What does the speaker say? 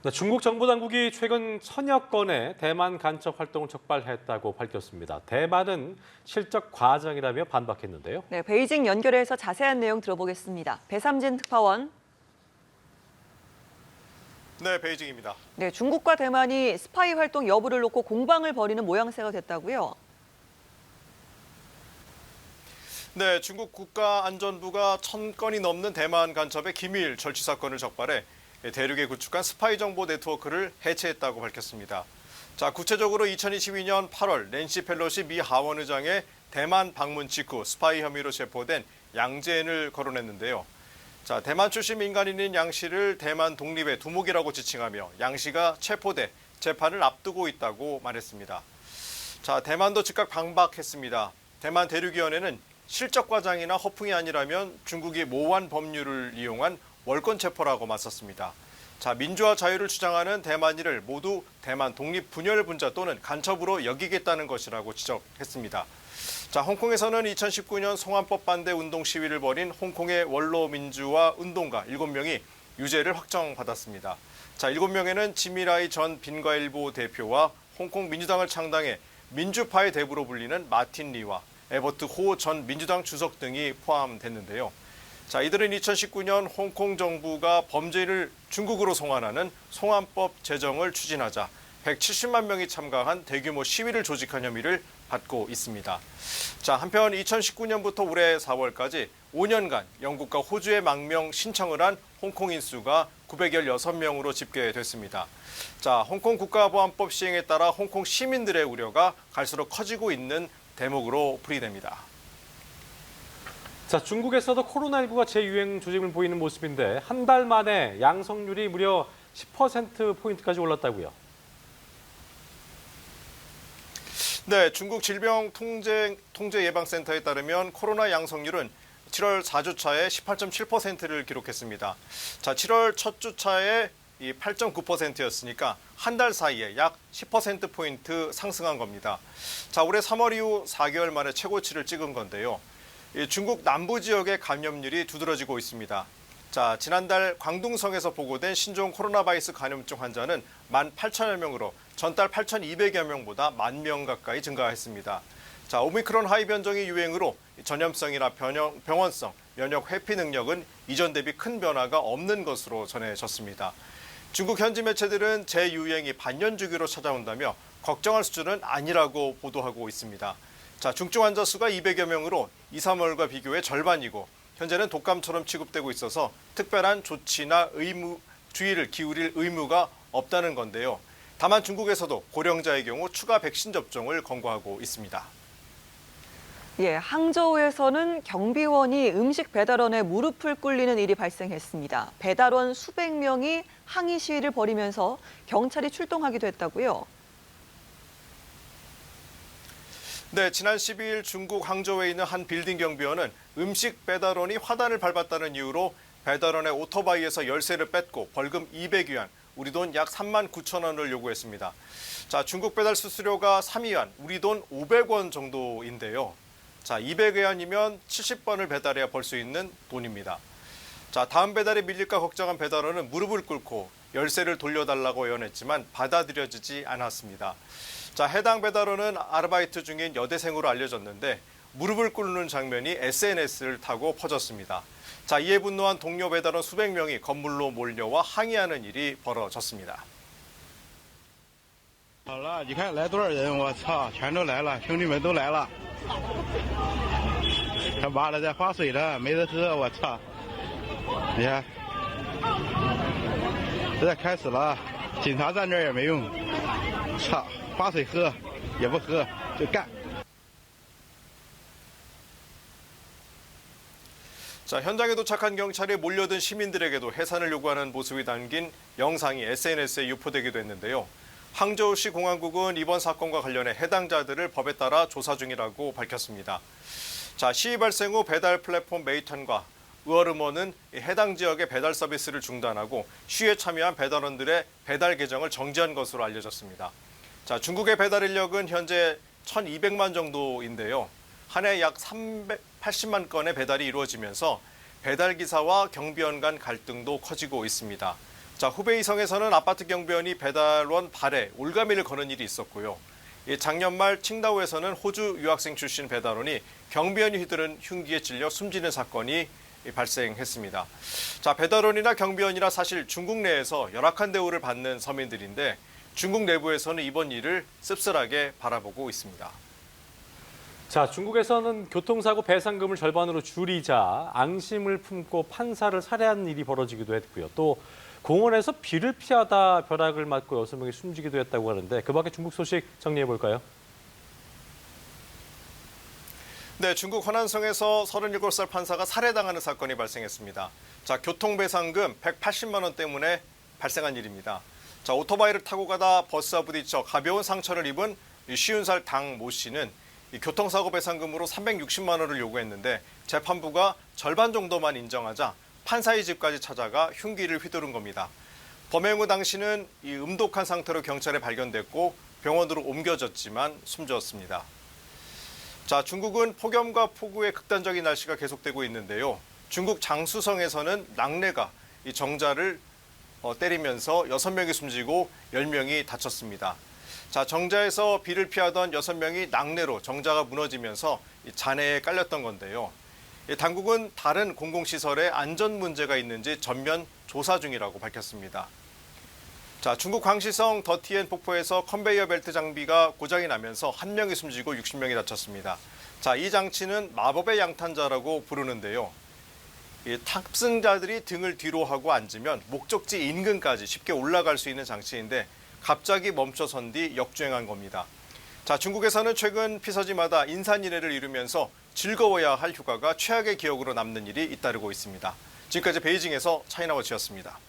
네, 중국 정부 당국이 최근 천여 건의 대만 간첩 활동을 적발했다고 밝혔습니다. 대만은 실적 과장이라며 반박했는데요. 네, 베이징 연결해서 자세한 내용 들어보겠습니다. 배삼진 특파원. 네, 베이징입니다. 네, 중국과 대만이 스파이 활동 여부를 놓고 공방을 벌이는 모양새가 됐다고요? 네, 중국 국가안전부가 1000건이 넘는 대만 간첩의 기밀 절취 사건을 적발해 대륙에 구축한 스파이 정보 네트워크를 해체했다고 밝혔습니다. 자, 구체적으로 2022년 8월 낸시 펠로시 미 하원 의장의 대만 방문 직후 스파이 혐의로 체포된 양재엔을 거론했는데요. 자, 대만 출신 민간인인 양 씨를 대만 독립의 두목이라고 지칭하며 양 씨가 체포돼 재판을 앞두고 있다고 말했습니다. 자, 대만도 즉각 반박했습니다. 대만 대륙위원회는 실적 과장이나 허풍이 아니라면 중국이 모호한 법률을 이용한 월권 체포라고 맞섰습니다. 자, 민주화 자유를 주장하는 대만인을 모두 대만 독립 분열 분자 또는 간첩으로 여기겠다는 것이라고 지적했습니다. 자, 홍콩에서는 2019년 송환법 반대 운동 시위를 벌인 홍콩의 원로 민주화 운동가 7명이 유죄를 확정받았습니다. 자, 7명에는 지미라이 전 빈과일보 대표와 홍콩 민주당을 창당해 민주파의 대부로 불리는 마틴 리와 에버트 호 전 민주당 주석 등이 포함됐는데요. 자, 이들은 2019년 홍콩 정부가 범죄를 중국으로 송환하는 송환법 제정을 추진하자 170만 명이 참가한 대규모 시위를 조직한 혐의를 받고 있습니다. 자, 한편 2019년부터 올해 4월까지 5년간 영국과 호주에 망명 신청을 한 홍콩 인수가 916명으로 집계됐습니다. 자, 홍콩 국가보안법 시행에 따라 홍콩 시민들의 우려가 갈수록 커지고 있는 대목으로 풀이됩니다. 자, 중국에서도 코로나19가 재유행 조짐을 보이는 모습인데 한 달 만에 양성률이 무려 10%포인트까지 올랐다고요. 네, 중국 질병통제예방센터에 따르면 코로나 양성률은 7월 4주차에 18.7%를 기록했습니다. 자, 7월 첫 주차에 8.9%였으니까 한 달 사이에 약 10%포인트 상승한 겁니다. 자, 올해 3월 이후 4개월 만에 최고치를 찍은 건데요. 중국 남부 지역의 감염률이 두드러지고 있습니다. 자, 지난달 광둥성에서 보고된 신종 코로나 바이러스 감염증 환자는 18,000여 명으로 전달 8,200여 명보다 10,000명 가까이 증가했습니다. 자, 오미크론 하이 변종이 유행으로 전염성이나 병원성, 면역 회피 능력은 이전 대비 큰 변화가 없는 것으로 전해졌습니다. 중국 현지 매체들은 재유행이 반년 주기로 찾아온다며 걱정할 수준은 아니라고 보도하고 있습니다. 자, 중증 환자 수가 200여 명으로 2, 3월과 비교해 절반이고 현재는 독감처럼 취급되고 있어서 특별한 조치나 주의를 기울일 의무가 없다는 건데요. 다만 중국에서도 고령자의 경우 추가 백신 접종을 권고하고 있습니다. 예, 항저우에서는 경비원이 음식 배달원에 무릎을 꿇리는 일이 발생했습니다. 배달원 수백 명이 항의 시위를 벌이면서 경찰이 출동하기도 했다고요. 네, 지난 12일 중국 항저우에 있는 한 빌딩 경비원은 음식 배달원이 화단을 밟았다는 이유로 배달원의 오토바이에서 열쇠를 뺏고 벌금 200위안, 우리 돈 약 39,000원을 요구했습니다. 자, 중국 배달 수수료가 3위안, 우리 돈 500원 정도인데요. 자, 200위안이면 70번을 배달해야 벌 수 있는 돈입니다. 자, 다음 배달이 밀릴까 걱정한 배달원은 무릎을 꿇고 열쇠를 돌려달라고 애원했지만 받아들여지지 않았습니다. 자, 해당 배달원은 아르바이트 중인 여대생으로 알려졌는데 무릎을 꿇는 장면이 SNS를 타고 퍼졌습니다. 자, 이에 분노한 동료 배달원 수백 명이 건물로 몰려와 항의하는 일이 벌어졌습니다. 好了，你看来多少人，我操，全都来了，兄弟们都来了。他妈的在划水呢，没得喝，我操！你看，这在开始了，警察站这儿也没用，操，划水喝也不喝，就干。 자, 현장에 도착한 경찰이 몰려든 시민들에게도 해산을 요구하는 모습이 담긴 영상이 SNS에 유포되기도 했는데요. 항저우시 공안국은 이번 사건과 관련해 해당자들을 법에 따라 조사 중이라고 밝혔습니다. 자, 시위 발생 후 배달 플랫폼 메이턴과 으얼음원은 해당 지역의 배달 서비스를 중단하고 시위에 참여한 배달원들의 배달 계정을 정지한 것으로 알려졌습니다. 자, 중국의 배달 인력은 현재 1,200만 정도인데요. 한 해 약 380만 건의 배달이 이루어지면서 배달기사와 경비원 간 갈등도 커지고 있습니다. 자, 후베이성에서는 아파트 경비원이 배달원 발에 올가미를 거는 일이 있었고요. 작년 말 칭다오에서는 호주 유학생 출신 배달원이 경비원이 휘두른 흉기에 찔려 숨지는 사건이 발생했습니다. 자, 배달원이나 경비원이나 사실 중국 내에서 열악한 대우를 받는 서민들인데 중국 내부에서는 이번 일을 씁쓸하게 바라보고 있습니다. 자, 중국에서는 교통사고 배상금을 절반으로 줄이자 앙심을 품고 판사를 살해한 일이 벌어지기도 했고요. 또 공원에서 비를 피하다 벼락을 맞고 6명이 숨지기도 했다고 하는데 그 밖에 중국 소식 정리해 볼까요? 네, 중국 허난성에서 37살 판사가 살해당하는 사건이 발생했습니다. 자, 교통배상금 180만 원 때문에 발생한 일입니다. 자, 오토바이를 타고 가다 버스와 부딪혀 가벼운 상처를 입은 50살 당 모 씨는 이 교통사고 배상금으로 360만 원을 요구했는데 재판부가 절반 정도만 인정하자 판사의 집까지 찾아가 흉기를 휘두른 겁니다. 범행 후 당시는 이 음독한 상태로 경찰에 발견됐고 병원으로 옮겨졌지만 숨졌습니다. 자, 중국은 폭염과 폭우의 극단적인 날씨가 계속되고 있는데요. 중국 장수성에서는 낙뢰가 이 정자를 때리면서 6명이 숨지고 10명이 다쳤습니다. 자, 정자에서 비를 피하던 6명이 낙뢰로 정자가 무너지면서 잔해에 깔렸던 건데요. 당국은 다른 공공시설에 안전 문제가 있는지 전면 조사 중이라고 밝혔습니다. 자, 중국 광시성 더티엔 폭포에서 컨베이어 벨트 장비가 고장이 나면서 1명이 숨지고 60명이 다쳤습니다. 자, 이 장치는 마법의 양탄자라고 부르는데요. 이 탑승자들이 등을 뒤로 하고 앉으면 목적지 인근까지 쉽게 올라갈 수 있는 장치인데 갑자기 멈춰선 뒤 역주행한 겁니다. 자, 중국에서는 최근 피서지마다 인산인해를 이루면서 즐거워야 할 휴가가 최악의 기억으로 남는 일이 잇따르고 있습니다. 지금까지 베이징에서 차이나워치였습니다.